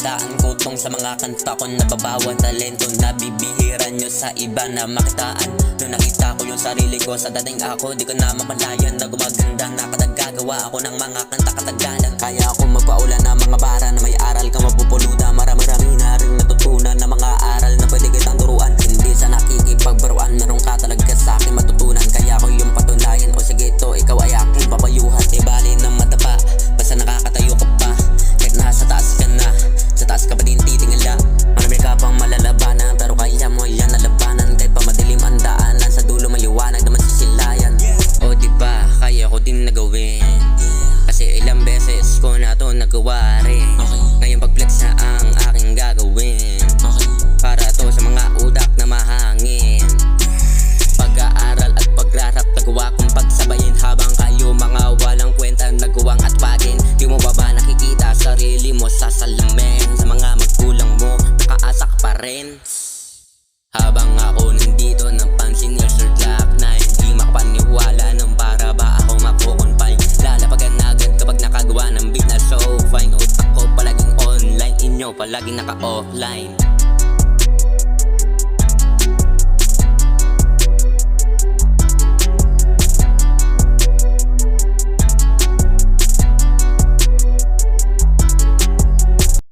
kabataan ko tong sa mga kanta ko. Nababawan talento na bibihiran nyo sa iba na makitaan. Nung nakita ko yung sarili ko sa dating ako, di ko na mapalayan na gumaganda. Nakatagagawa ako ng mga kanta katagalan. Kaya ako magpaulan ng mga bara na may aral ka mapupulutan. Marami-rami na rin natutunan na mga aral na pwede kitang turuan. Hindi sa nakikipagbaruan, meron ka talaga sa akin matutunan. Kaya ako yung patunayan, o sige to, ikaw ay aking papayuhan. Di bali ng mataba, basta nakakatayo ka pa. Kahit nasa taas ka na, sa taas ka pa din titingala. Marami ka pang malalabanan, pero kaya mo yan nalabanan. Kahit pa madilim ang daanan, sa dulo maliwanag naman sisilayan. O diba, kaya ko din nagawin, kasi ilang beses ko na to nagawa rin. Ngayon pag-flex na ang aking gagawin, para to sa mga utak na mahangin. Pag-aaral at pagrarap, nagawa kong pagsabayin. Habang kayo mga walang kwenta nagawang atwagin. Di mo ba nakikita sarili mo sa salamin? Sa mga magulang mo, nakaasa ka pa rin. Habang ako nandito, napansin ni Sir Jack na hindi makapaniwala nung para ba ako makukunpal. Lalapagan agad kapag nakagawa ng beat na so fine. Utak ko palaging online, inyo palaging naka-offline.